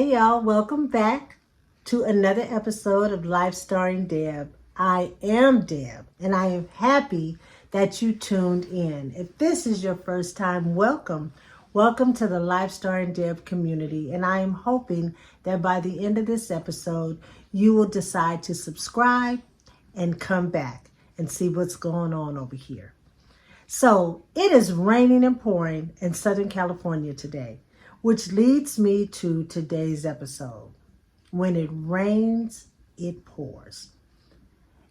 Hey y'all, welcome back to another episode of Life Starring Deb. I am Deb and I am happy that you tuned in. If this is your first time, welcome. Welcome to the Life Starring Deb community, and I am hoping that by the end of this episode, you will decide to subscribe and come back and see what's going on over here. So it is raining and pouring in Southern California today, which leads me to today's episode. When it rains, it pours.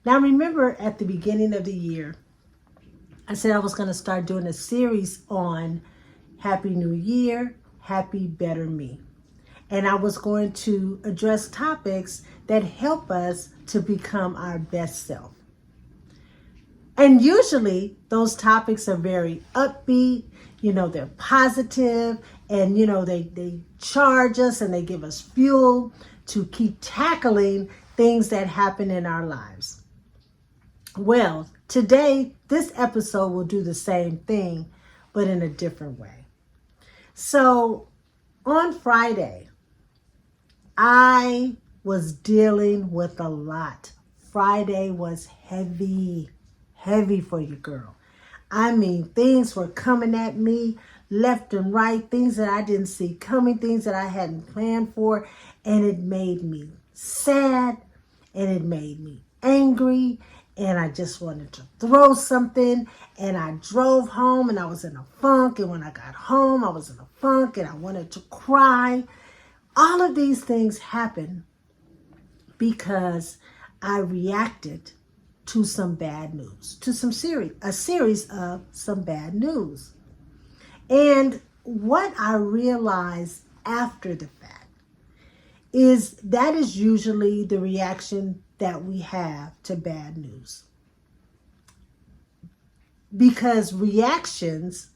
Now remember at the beginning of the year, I said I was going to start doing a series on Happy New Year, Happy Better Me. And I was going to address topics that help us to become our best self. And usually those topics are very upbeat, they're positive, and, they charge us and they give us fuel to keep tackling things that happen in our lives. Well, today, this episode will do the same thing, but in a different way. So on Friday, I was dealing with a lot. Friday was heavy for you, girl. I mean, things were coming at me left and right, things that I didn't see coming, things that I hadn't planned for, and it made me sad, and it made me angry, and I just wanted to throw something, and I drove home, and I was in a funk, and when I got home, I was in a funk, and I wanted to cry. All of these things happened because I reacted to some bad news, to a series of some bad news. And what I realized after the fact is that is usually the reaction that we have to bad news. Because reactions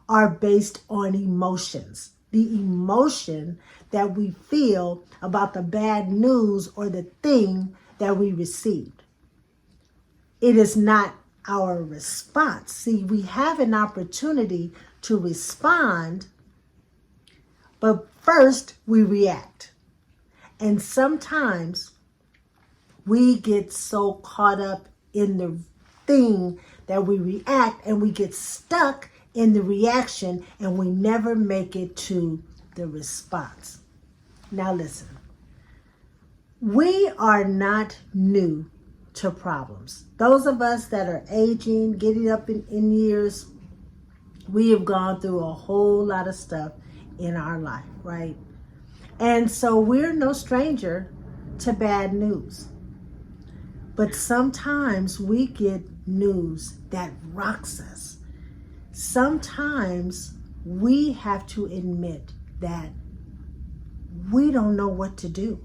are based on emotions. The emotion that we feel about the bad news or the thing that we received. It is not our response. See, we have an opportunity to respond, but first we react. And sometimes we get so caught up in the thing that we react and we get stuck in the reaction and we never make it to the response. Now listen, we are not new to problems. Those of us that are aging, getting up in years, we have gone through a whole lot of stuff in our life, right? And so we're no stranger to bad news. But sometimes we get news that rocks us. Sometimes we have to admit that we don't know what to do.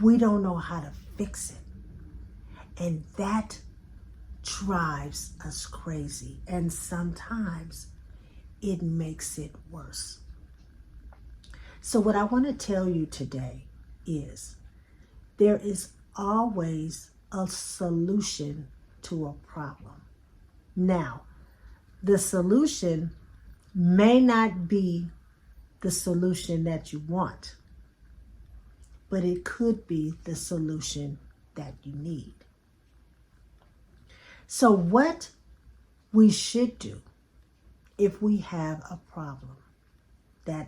We don't know how to fix it. And that drives us crazy. And sometimes it makes it worse. So what I want to tell you today is there is always a solution to a problem. Now, the solution may not be the solution that you want, but it could be the solution that you need. So what we should do if we have a problem that,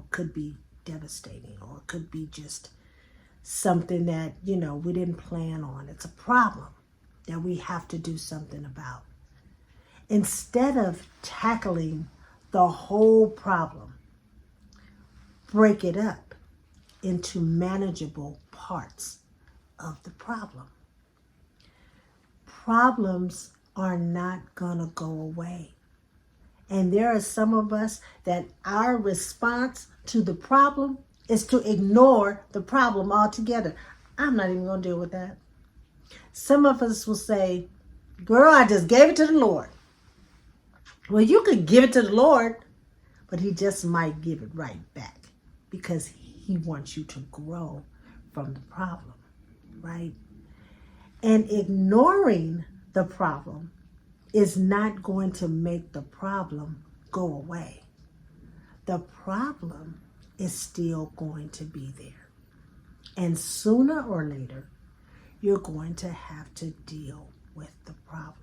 could be devastating or could be just something that, we didn't plan on. It's a problem that we have to do something about. Instead of tackling the whole problem, break it up into manageable parts of the problem. Problems are not gonna go away. And there are some of us that our response to the problem is to ignore the problem altogether. I'm not even gonna deal with that. Some of us will say, girl, I just gave it to the Lord. Well, you could give it to the Lord, but he just might give it right back because he wants you to grow from the problem, right? And ignoring the problem is not going to make the problem go away. The problem is still going to be there. And sooner or later, you're going to have to deal with the problem.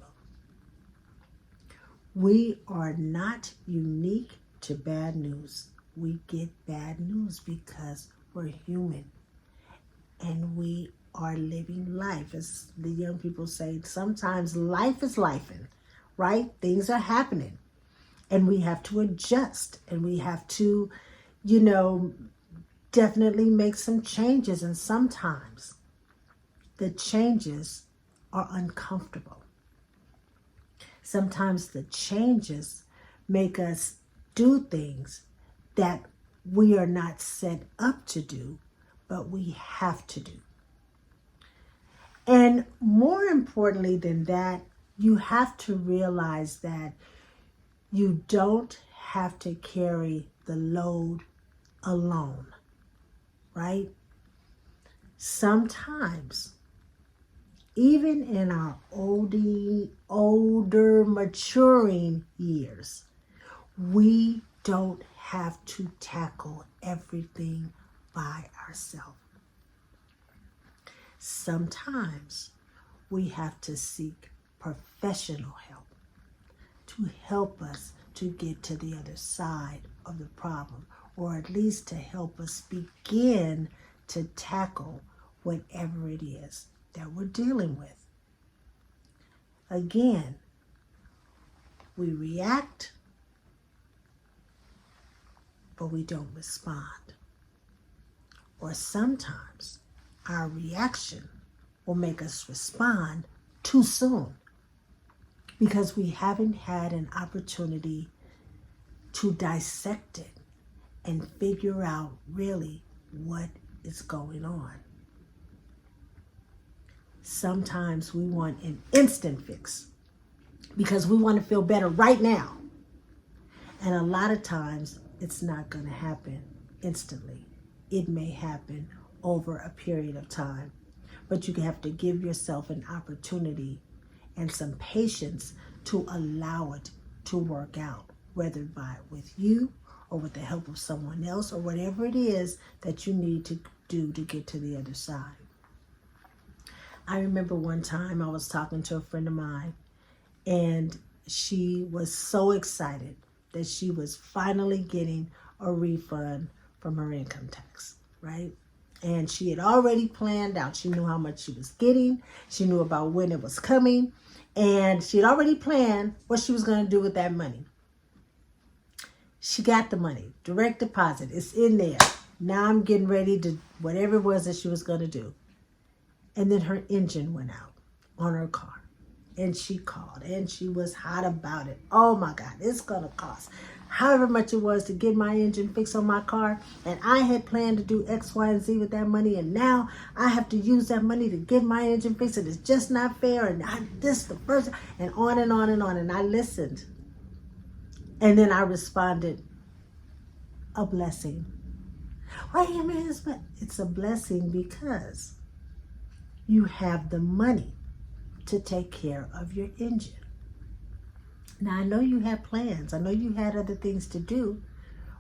We are not unique to bad news. We get bad news because we're human and we are living life. As the young people say, sometimes life is lifing, right? Things are happening and we have to adjust and we have to, definitely make some changes. And sometimes the changes are uncomfortable. Sometimes the changes make us do things that we are not set up to do, but we have to do. And more importantly than that, you have to realize that you don't have to carry the load alone, right? Sometimes, even in our older maturing years, we don't have to tackle everything by ourselves. Sometimes we have to seek professional help to help us to get to the other side of the problem, or at least to help us begin to tackle whatever it is that we're dealing with. Again, we react, but we don't respond. Or sometimes our reaction will make us respond too soon because we haven't had an opportunity to dissect it and figure out really what is going on. Sometimes we want an instant fix because we want to feel better right now. And a lot of times it's not going to happen instantly. It may happen over a period of time, but you have to give yourself an opportunity and some patience to allow it to work out, whether with you or with the help of someone else or whatever it is that you need to do to get to the other side. I remember one time I was talking to a friend of mine and she was so excited that she was finally getting a refund from her income tax, right? And she had already planned out. She knew how much she was getting. She knew about when it was coming. And she had already planned what she was going to do with that money. She got the money, direct deposit. It's in there. Now I'm getting ready to whatever it was that she was going to do. And then her engine went out on her car. And she called and she was hot about it. Oh my God, it's going to cost however much it was to get my engine fixed on my car. And I had planned to do X, Y, and Z with that money. And now I have to use that money to get my engine fixed. And it's just not fair. And this the first, and on and on and on. And I listened. And then I responded, a blessing. Wait a minute, but it's a blessing because you have the money to take care of your engine. Now, I know you had plans. I know you had other things to do,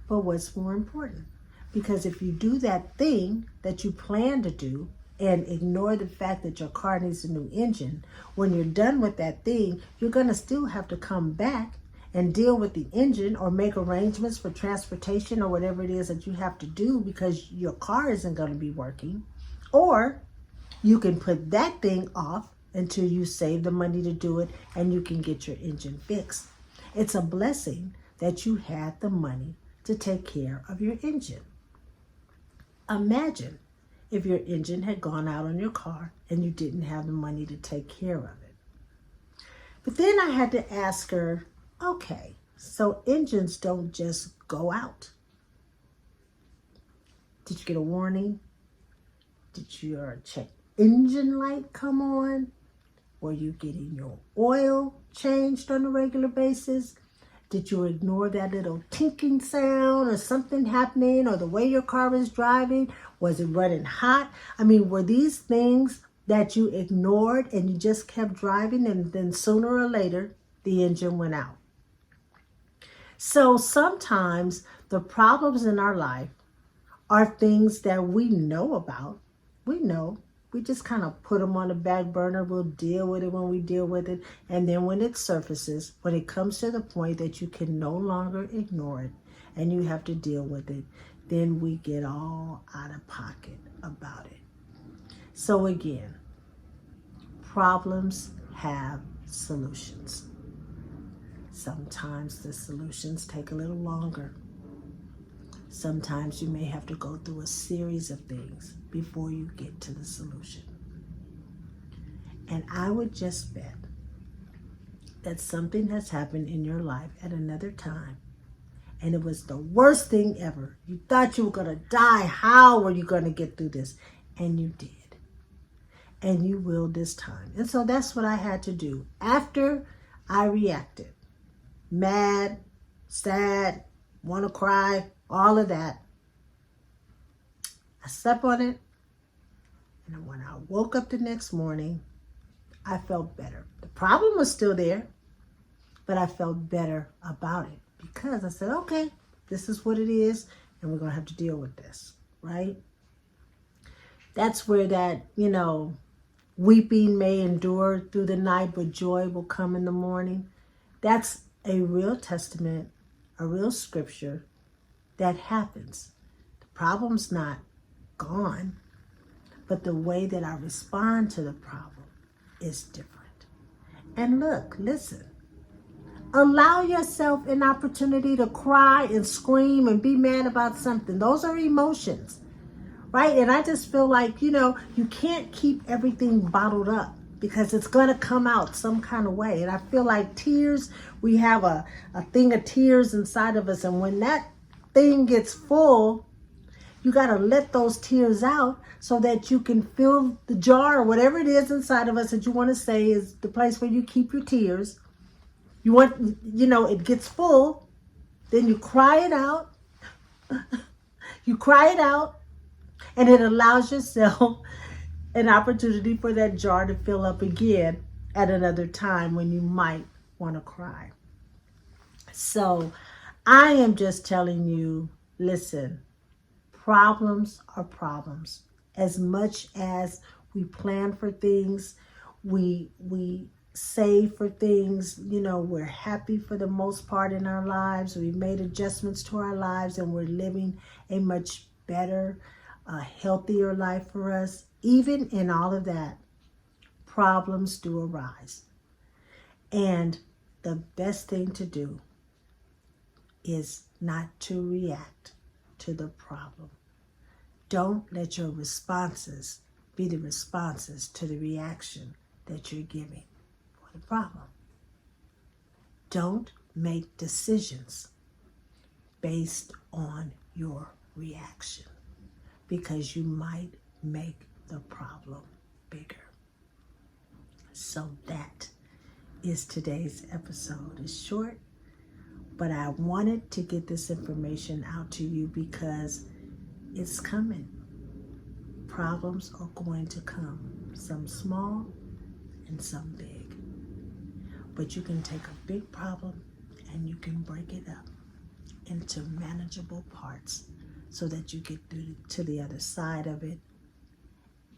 but what's more important? Because if you do that thing that you plan to do and ignore the fact that your car needs a new engine, when you're done with that thing, you're going to still have to come back and deal with the engine or make arrangements for transportation or whatever it is that you have to do because your car isn't going to be working. Or you can put that thing off until you save the money to do it and you can get your engine fixed. It's a blessing that you had the money to take care of your engine. Imagine if your engine had gone out on your car and you didn't have the money to take care of it. But then I had to ask her, okay, so engines don't just go out. Did you get a warning? Did your check engine light come on? Were you getting your oil changed on a regular basis? Did you ignore that little tinking sound or something happening or the way your car is driving? Was it running hot? I mean, were these things that you ignored and you just kept driving and then sooner or later the engine went out? So sometimes the problems in our life are things that we know about. We know. We just kind of put them on the back burner. We'll deal with it when we deal with it. And then when it surfaces, when it comes to the point that you can no longer ignore it and you have to deal with it, then we get all out of pocket about it. So again, problems have solutions. Sometimes the solutions take a little longer. Sometimes you may have to go through a series of things before you get to the solution. And I would just bet that something has happened in your life at another time, and it was the worst thing ever. You thought you were going to die. How were you going to get through this? And you did. And you will this time. And so that's what I had to do. After I reacted, mad, sad, want to cry, all of that, I slept on it. And when I woke up the next morning, I felt better. The problem was still there, but I felt better about it because I said, okay, this is what it is, and we're going to have to deal with this, right? That's where that, weeping may endure through the night, but joy will come in the morning. That's a real testament, a real scripture that happens. The problem's not gone, but the way that I respond to the problem is different. And look, listen, allow yourself an opportunity to cry and scream and be mad about something. Those are emotions, right? And I just feel like, you can't keep everything bottled up because it's going to come out some kind of way. And I feel like tears, we have a thing of tears inside of us. And when that thing gets full, you got to let those tears out so that you can fill the jar or whatever it is inside of us that you want to say is the place where you keep your tears. You want, it gets full, then you cry it out. You cry it out, and it allows yourself an opportunity for that jar to fill up again at another time when you might want to cry. So I am just telling you, listen, problems are problems. As much as we plan for things, we save for things, we're happy for the most part in our lives. We've made adjustments to our lives and we're living a much better, healthier life for us. Even in all of that, problems do arise. And the best thing to do is not to react to the problem. Don't let your responses be the responses to the reaction that you're giving for the problem. Don't make decisions based on your reaction because you might make the problem bigger. So that is today's episode. It's short, but I wanted to get this information out to you because it's coming. Problems are going to come, some small and some big. But you can take a big problem and you can break it up into manageable parts so that you get through to the other side of it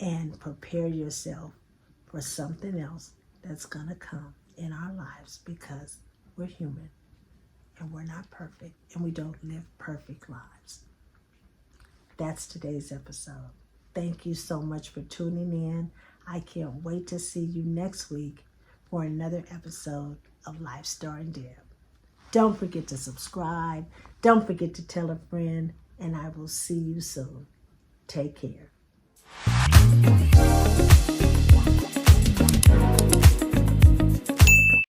and prepare yourself for something else that's going to come in our lives because we're human and we're not perfect and we don't live perfect lives. That's today's episode. Thank you so much for tuning in. I can't wait to see you next week for another episode of Life Starring Deb. Don't forget to subscribe. Don't forget to tell a friend, and I will see you soon. Take care.